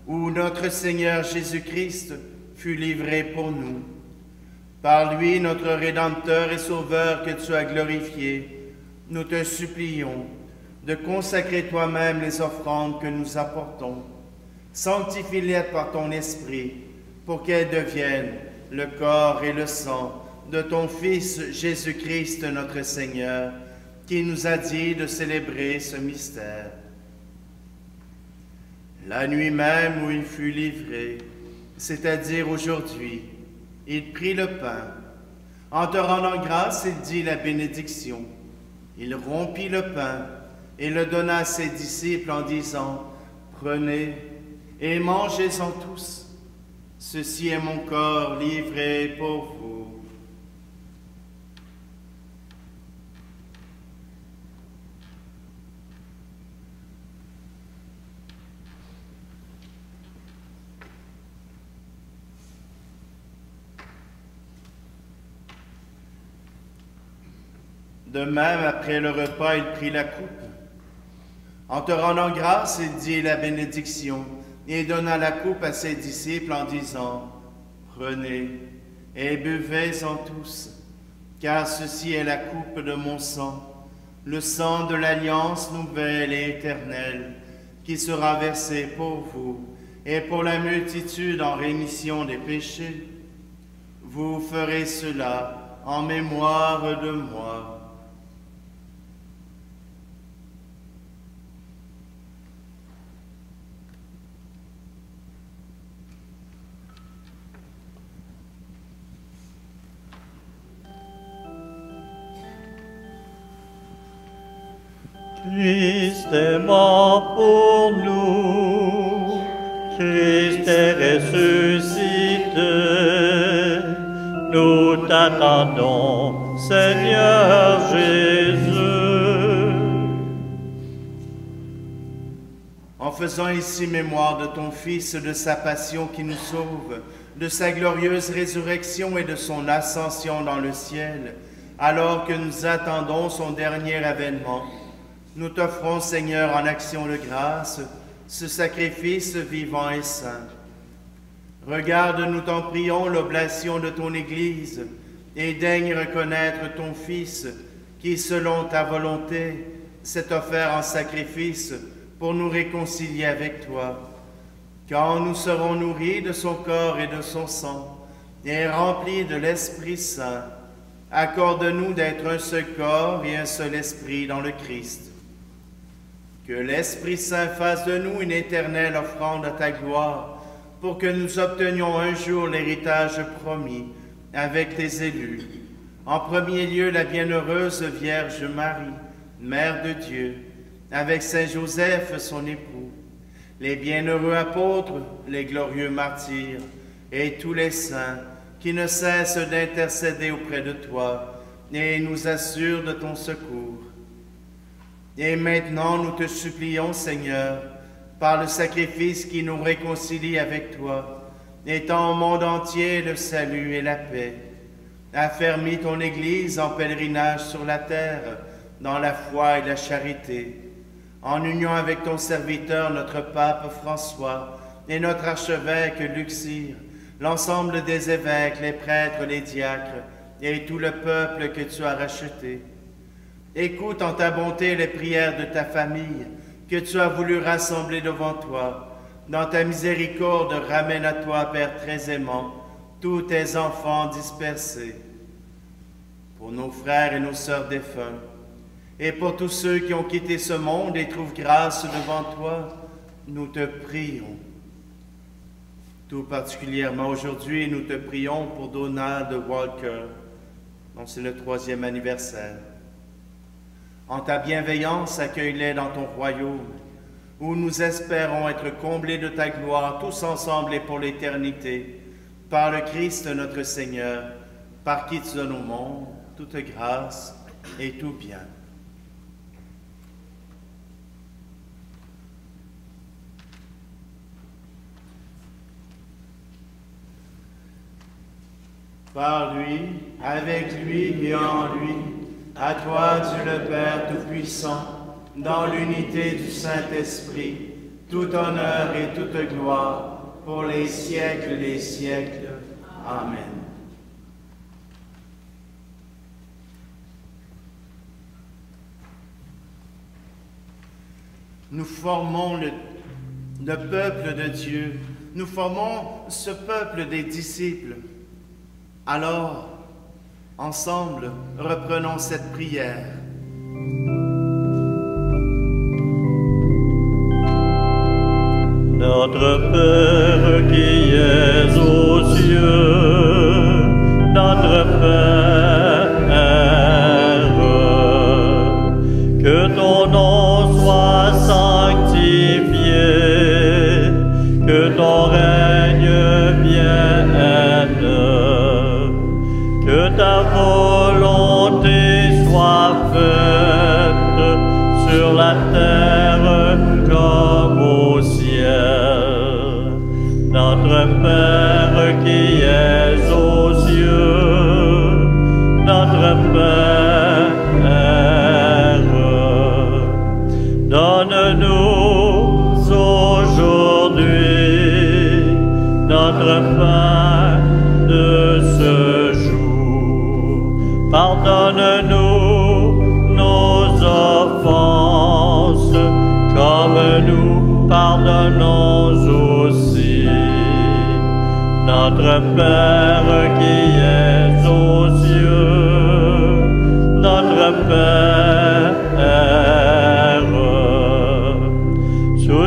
où notre Seigneur Jésus-Christ fut livré pour nous. Par lui, notre Rédempteur et Sauveur que tu as glorifié, nous te supplions de consacrer toi-même les offrandes que nous apportons. Sanctifie-les par ton Esprit, pour qu'elles deviennent le corps et le sang de ton Fils Jésus-Christ notre Seigneur, qui nous a dit de célébrer ce mystère. La nuit même où il fut livré, c'est-à-dire aujourd'hui, il prit le pain. En te rendant grâce, il dit la bénédiction. Il rompit le pain et le donna à ses disciples en disant, « Prenez et mangez-en tous. Ceci est mon corps livré pour vous. » De même, après le repas, il prit la coupe. En te rendant grâce, il dit la bénédiction et donna la coupe à ses disciples en disant, « Prenez et buvez-en tous, car ceci est la coupe de mon sang, le sang de l'alliance nouvelle et éternelle, qui sera versé pour vous et pour la multitude en rémission des péchés. Vous ferez cela en mémoire de moi. » Christ est mort pour nous, Christ est ressuscité. Nous t'attendons, Seigneur Jésus. En faisant ici mémoire de ton Fils, de sa passion qui nous sauve, de sa glorieuse résurrection et de son ascension dans le ciel, alors que nous attendons son dernier avènement, nous t'offrons, Seigneur, en action de grâce, ce sacrifice vivant et saint. Regarde, nous t'en prions, l'oblation de ton Église, et daigne reconnaître ton Fils, qui, selon ta volonté, s'est offert en sacrifice pour nous réconcilier avec toi. Quand nous serons nourris de son corps et de son sang, et remplis de l'Esprit Saint, accorde-nous d'être un seul corps et un seul esprit dans le Christ. Que l'Esprit Saint fasse de nous une éternelle offrande à ta gloire, pour que nous obtenions un jour l'héritage promis avec tes élus. En premier lieu, la bienheureuse Vierge Marie, Mère de Dieu, avec Saint Joseph, son époux, les bienheureux apôtres, les glorieux martyrs, et tous les saints qui ne cessent d'intercéder auprès de toi et nous assurent de ton secours. Et maintenant, nous te supplions, Seigneur, par le sacrifice qui nous réconcilie avec toi, étends au monde entier le salut et la paix. Affermis ton Église en pèlerinage sur la terre, dans la foi et la charité, en union avec ton serviteur, notre pape François, et notre archevêque Luxire, l'ensemble des évêques, les prêtres, les diacres, et tout le peuple que tu as racheté. Écoute en ta bonté les prières de ta famille, que tu as voulu rassembler devant toi. Dans ta miséricorde, ramène à toi, Père très aimant, tous tes enfants dispersés. Pour nos frères et nos sœurs défunts, et pour tous ceux qui ont quitté ce monde et trouvent grâce devant toi, nous te prions. Tout particulièrement aujourd'hui, nous te prions pour Donald Walker, dont c'est le 3e anniversaire. En ta bienveillance, accueille-les dans ton royaume, où nous espérons être comblés de ta gloire, tous ensemble et pour l'éternité, par le Christ notre Seigneur, par qui tu donnes au monde toute grâce et tout bien. Par lui, avec lui et en lui, à toi, Dieu le Père Tout-Puissant, dans l'unité du Saint-Esprit, tout honneur et toute gloire, pour les siècles des siècles. Amen. Nous formons le peuple de Dieu, nous formons ce peuple des disciples. Alors, ensemble, reprenons cette prière. Notre Père qui es aux cieux, notre Père, que ton nom soit sanctifié, que ton règne vienne, que ta volonté soit faite sur la terre comme au ciel. Notre Père qui es aux cieux, notre Père, donne-nous aujourd'hui notre pain de ce jour. Pardonne-nous nos offenses, comme nous pardonnons aussi. Notre Père qui es aux cieux, notre Père,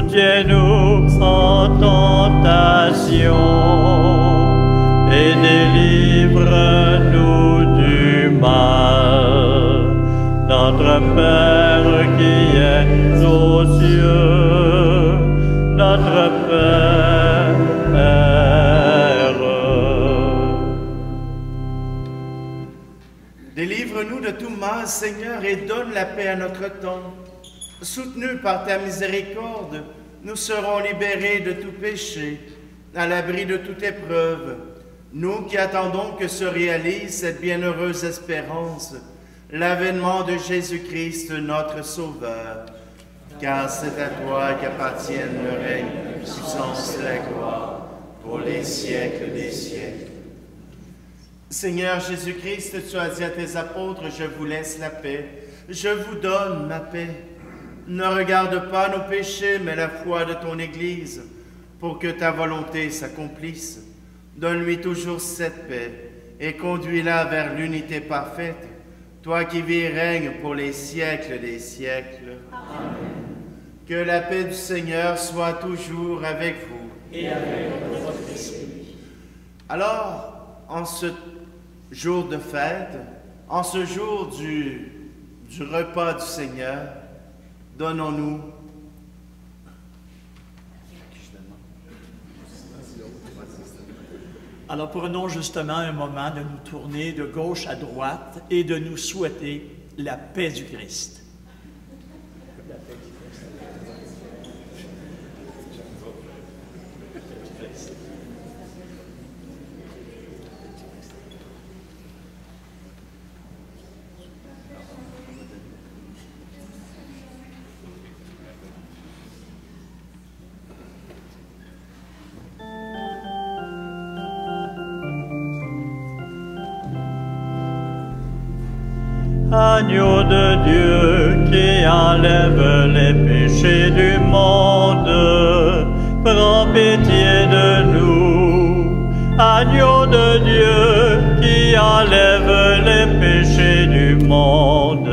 soutiens-nous en tentation et délivre-nous du mal. Notre Père qui est aux cieux, notre Père. Délivre-nous de tout mal, Seigneur, et donne la paix à notre temps. Soutenus par ta miséricorde, nous serons libérés de tout péché, à l'abri de toute épreuve. Nous qui attendons que se réalise cette bienheureuse espérance, l'avènement de Jésus-Christ, notre Sauveur. Car c'est à toi qu'appartiennent le règne, la puissance et la gloire, pour les siècles des siècles. Seigneur Jésus-Christ, tu as dit à tes apôtres, je vous laisse la paix, je vous donne ma paix. Ne regarde pas nos péchés, mais la foi de ton Église, pour que ta volonté s'accomplisse. Donne-lui toujours cette paix et conduis-la vers l'unité parfaite, toi qui vis et règnes pour les siècles des siècles. Amen. Que la paix du Seigneur soit toujours avec vous. Et avec votre esprit. Alors, en ce jour de fête, en ce jour du repas du Seigneur, donnons-nous Alors prenons justement un moment de nous tourner de gauche à droite et de nous souhaiter la paix du Christ. Agneau de Dieu qui enlève les péchés du monde, prends pitié de nous. Agneau de Dieu qui enlève les péchés du monde,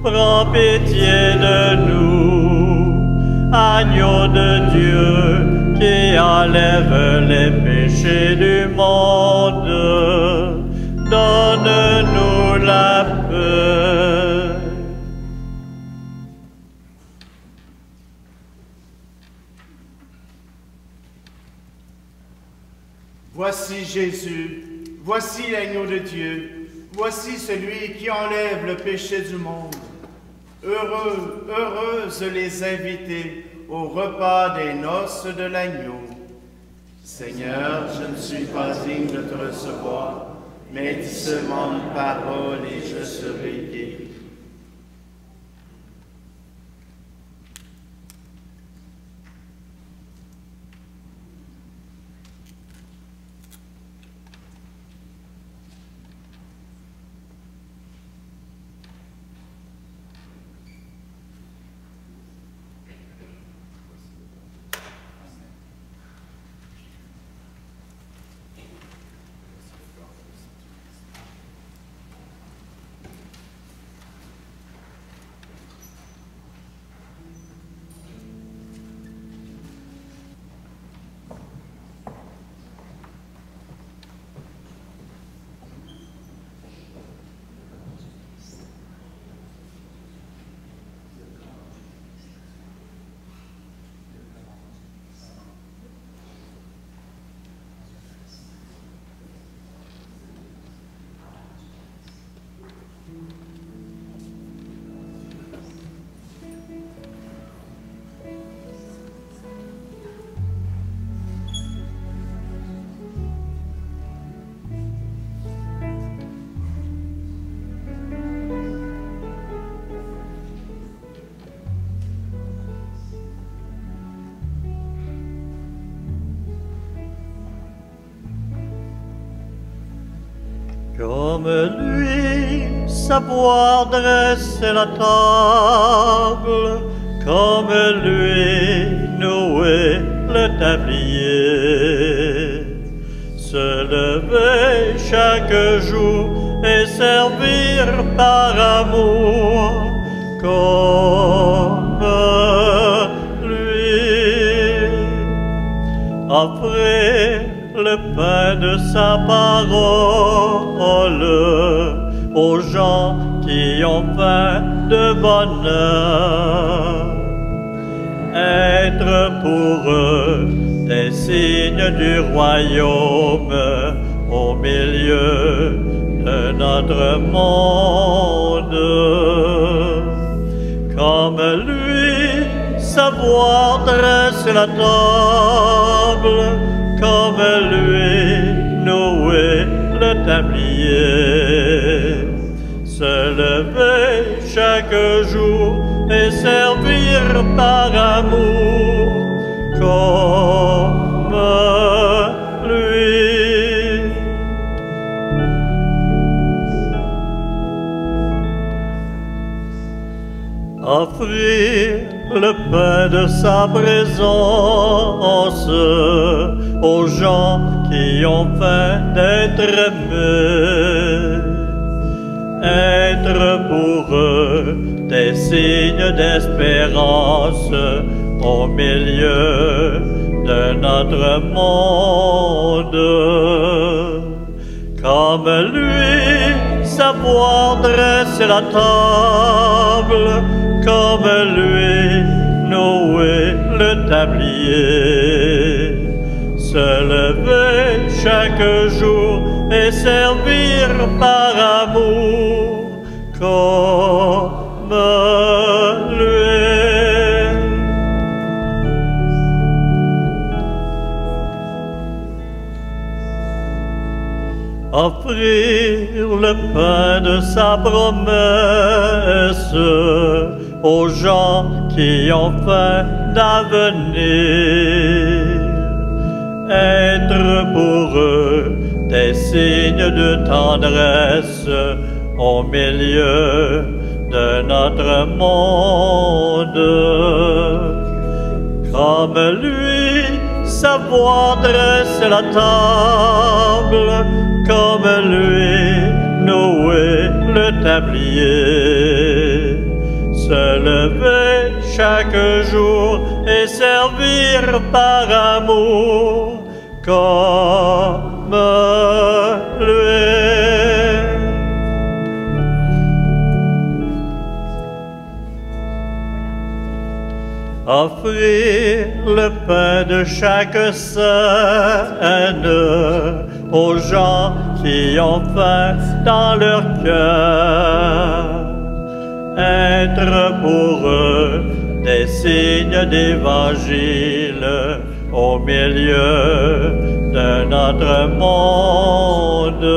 prends pitié de nous. Agneau de Dieu qui enlève les péchés du monde, donne-nous la paix. Voici Jésus, voici l'agneau de Dieu, voici celui qui enlève le péché du monde. Heureux, heureuses les invités au repas des noces de l'agneau. Seigneur, je ne suis pas digne de te recevoir, mais dis seulement une parole et je serai guéri. Comme lui, savoir dresser la table, comme lui, nouer le tablier. Se lever chaque jour et servir par amour, comme lui. Offrir le pain de sa parole aux gens qui qui ont faim de bonheur. Être pour eux des signes du royaume au milieu de notre monde. Comme lui, savoir dresser la table, comme lui, nouer le tablier. Se lever chaque jour et servir par amour comme lui. Offrir le pain de sa présence aux gens qui ont faim d'être aimés. Être pour eux des signes d'espérance au milieu de notre monde. Comme lui, savoir dresser la table, comme lui, nouer le tablier. Se lever chaque jour et servir par amour comme lui. Offrir le pain de sa promesse aux gens qui ont faim d'avenir. Être pour eux des signes de tendresse au milieu de notre monde. Comme lui, savoir dresser la table, comme lui, nouer le tablier. Se lever chaque jour et servir par amour comme lui. Offrir le pain de chaque scène aux gens qui ont faim dans leur cœur. Être pour eux des signes d'évangile au milieu de notre monde.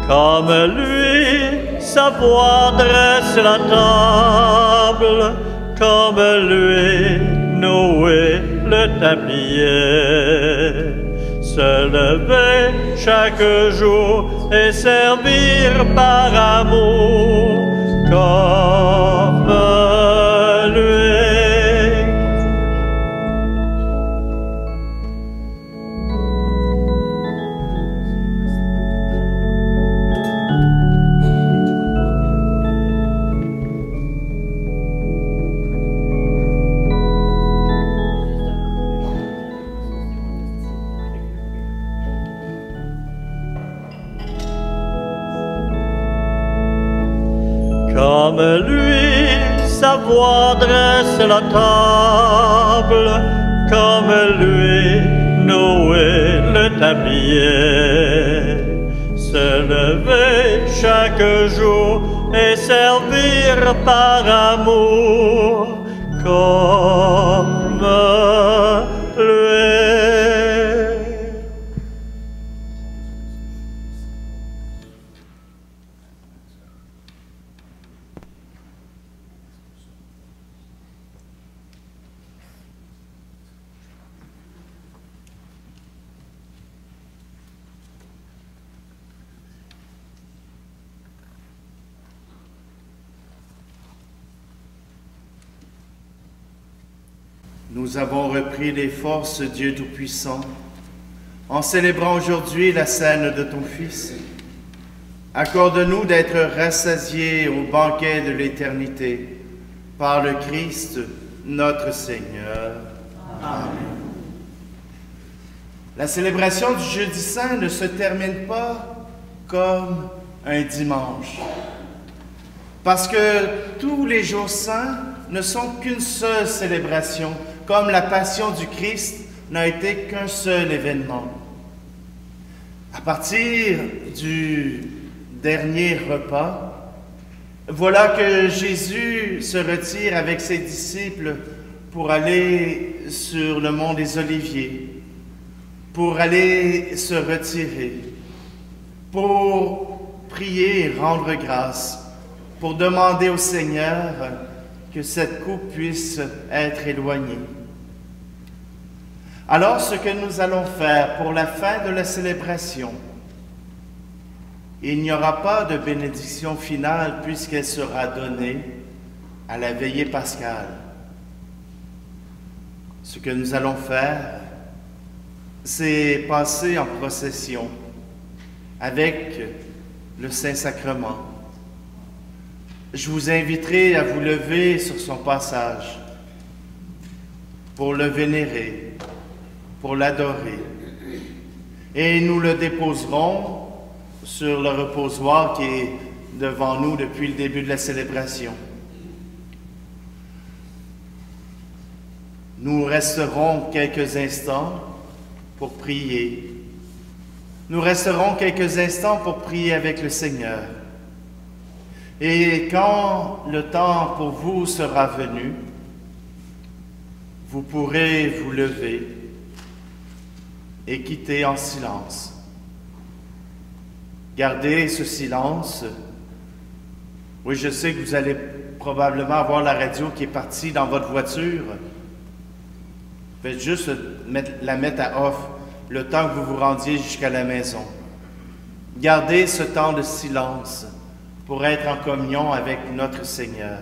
Comme lui, savoir dresser la table, comme lui, nouer le tablier. Se lever chaque jour et servir par amour comme lui. Comme lui, savoir dresser la table, comme lui, nouer le tablier. Se lever chaque jour et servir par amour comme lui. Nous avons repris les forces, Dieu Tout-Puissant, en célébrant aujourd'hui la scène de ton Fils. Accorde-nous d'être rassasiés au banquet de l'éternité par le Christ, notre Seigneur. Amen. La célébration du Jeudi Saint ne se termine pas comme un dimanche. Parce que tous les jours saints ne sont qu'une seule célébration, comme la passion du Christ n'a été qu'un seul événement. À partir du dernier repas, voilà que Jésus se retire avec ses disciples pour aller sur le mont des Oliviers, pour aller se retirer, pour prier et rendre grâce, pour demander au Seigneur que cette coupe puisse être éloignée. Alors, ce que nous allons faire pour la fin de la célébration, il n'y aura pas de bénédiction finale puisqu'elle sera donnée à la veillée pascale. Ce que nous allons faire, c'est passer en procession avec le Saint-Sacrement. Je vous inviterai à vous lever sur son passage pour le vénérer, pour l'adorer. Et nous le déposerons sur le reposoir qui est devant nous depuis le début de la célébration. Nous resterons quelques instants pour prier. Nous resterons quelques instants pour prier avec le Seigneur. Et quand le temps pour vous sera venu, vous pourrez vous lever et quitter en silence. Gardez ce silence. Oui, je sais que vous allez probablement avoir la radio qui est partie dans votre voiture. Faites juste la mettre à off le temps que vous vous rendiez jusqu'à la maison. Gardez ce temps de silence pour être en communion avec notre Seigneur.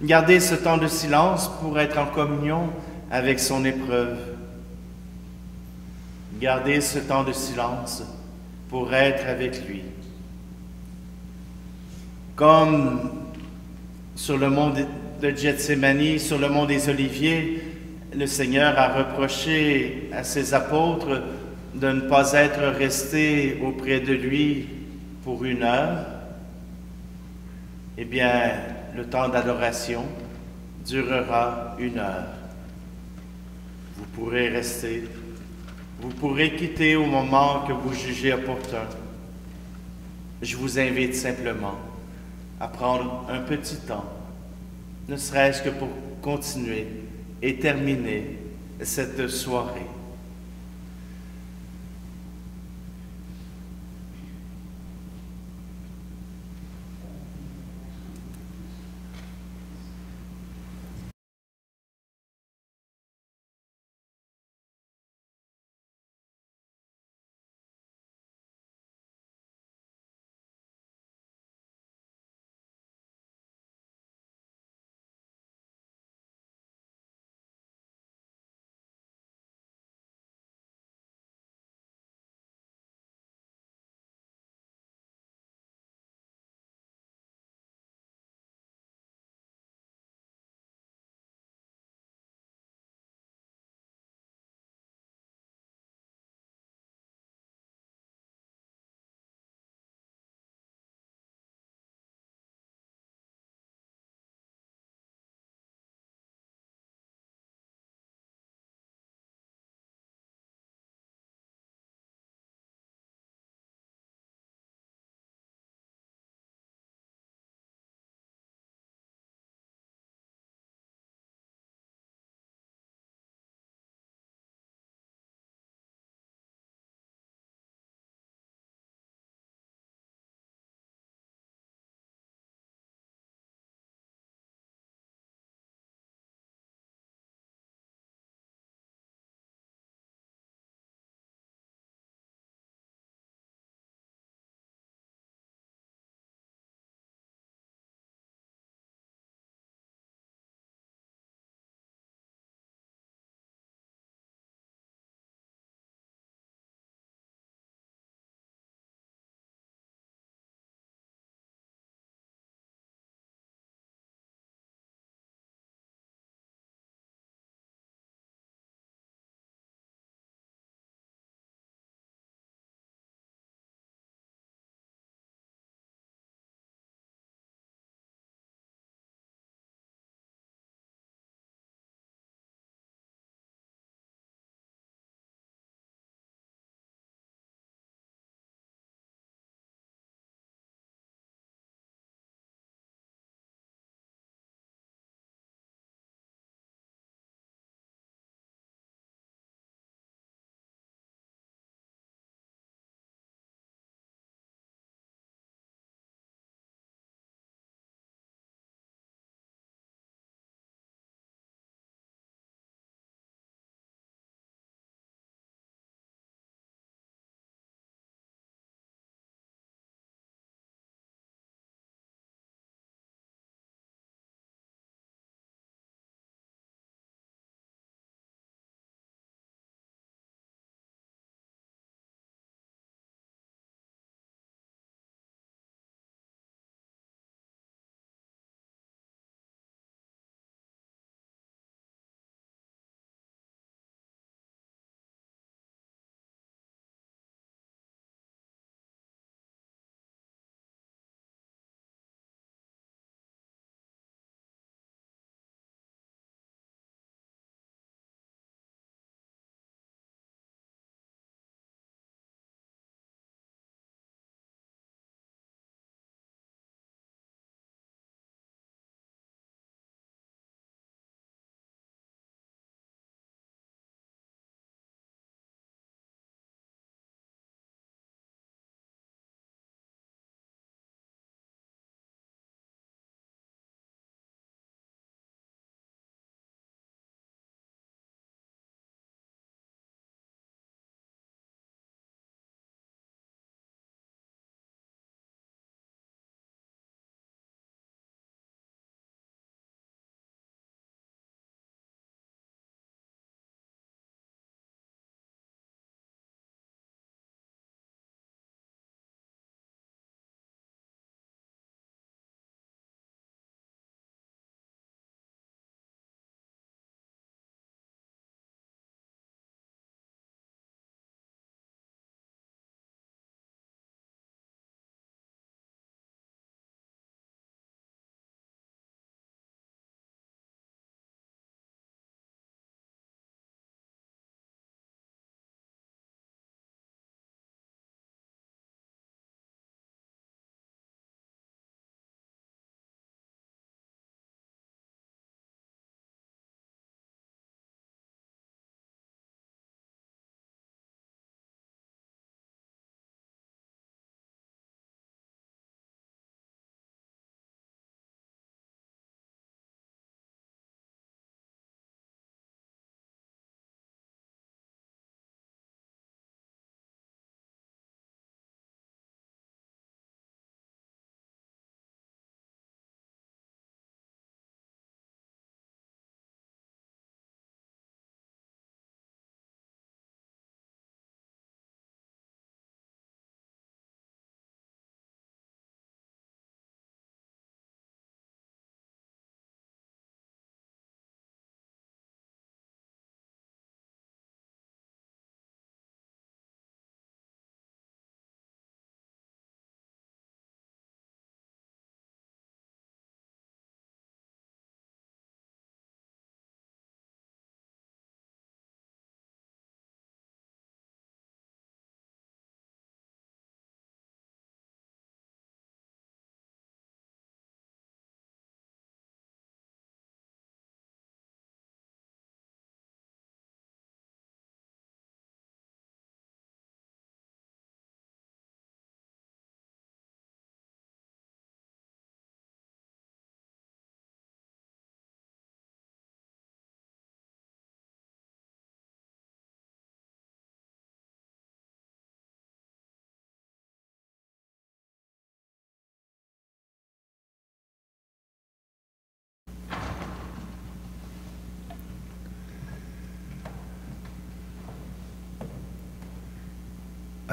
Gardez ce temps de silence pour être en communion avec son épreuve. Gardez ce temps de silence pour être avec lui. Comme sur le mont de Gethsémani, sur le mont des Oliviers, le Seigneur a reproché à ses apôtres de ne pas être restés auprès de lui pour 1 heure. Eh bien, le temps d'adoration durera 1 heure. Vous pourrez rester, vous pourrez quitter au moment que vous jugez opportun. Je vous invite simplement à prendre un petit temps, ne serait-ce que pour continuer et terminer cette soirée.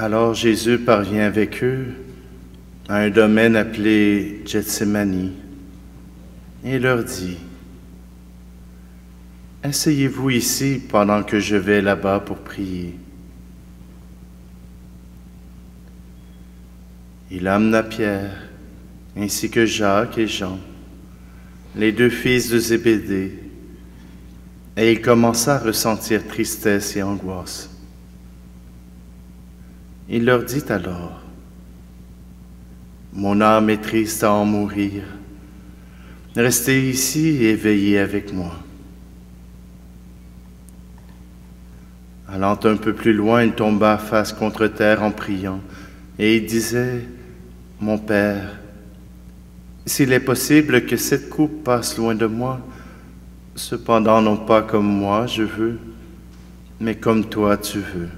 Alors Jésus parvient avec eux à un domaine appelé Gethsémani et leur dit, « Asseyez-vous ici pendant que je vais là-bas pour prier. » Il amena Pierre, ainsi que Jacques et Jean, les deux fils de Zébédée, et il commença à ressentir tristesse et angoisse. Il leur dit alors, « Mon âme est triste à en mourir. Restez ici et veillez avec moi. » Allant un peu plus loin, il tomba face contre terre en priant, et il disait, « Mon Père, s'il est possible que cette coupe passe loin de moi, cependant non pas comme moi je veux, mais comme toi tu veux. »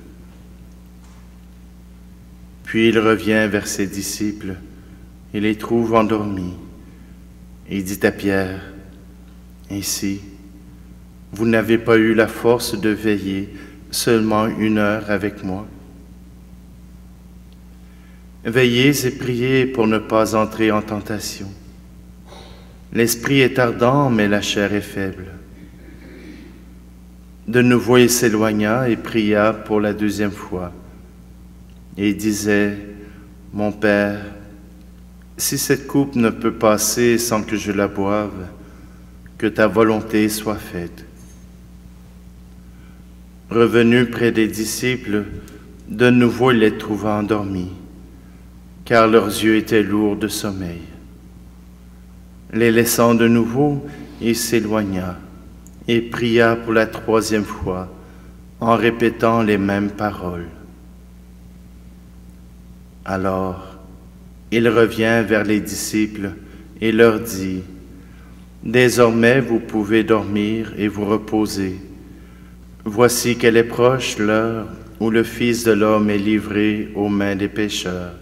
Puis il revient vers ses disciples et les trouve endormis. Et il dit à Pierre, « Ainsi, vous n'avez pas eu la force de veiller seulement 1 heure avec moi. Veillez et priez pour ne pas entrer en tentation. L'esprit est ardent, mais la chair est faible. » De nouveau, il s'éloigna et pria pour la 2e fois. Et il disait, « Mon Père, si cette coupe ne peut passer sans que je la boive, que ta volonté soit faite. » Revenu près des disciples, de nouveau il les trouva endormis, car leurs yeux étaient lourds de sommeil. Les laissant de nouveau, il s'éloigna et pria pour la 3e fois, en répétant les mêmes paroles. Alors, il revient vers les disciples et leur dit, « Désormais vous pouvez dormir et vous reposer. Voici qu'elle est proche l'heure où le Fils de l'homme est livré aux mains des pécheurs.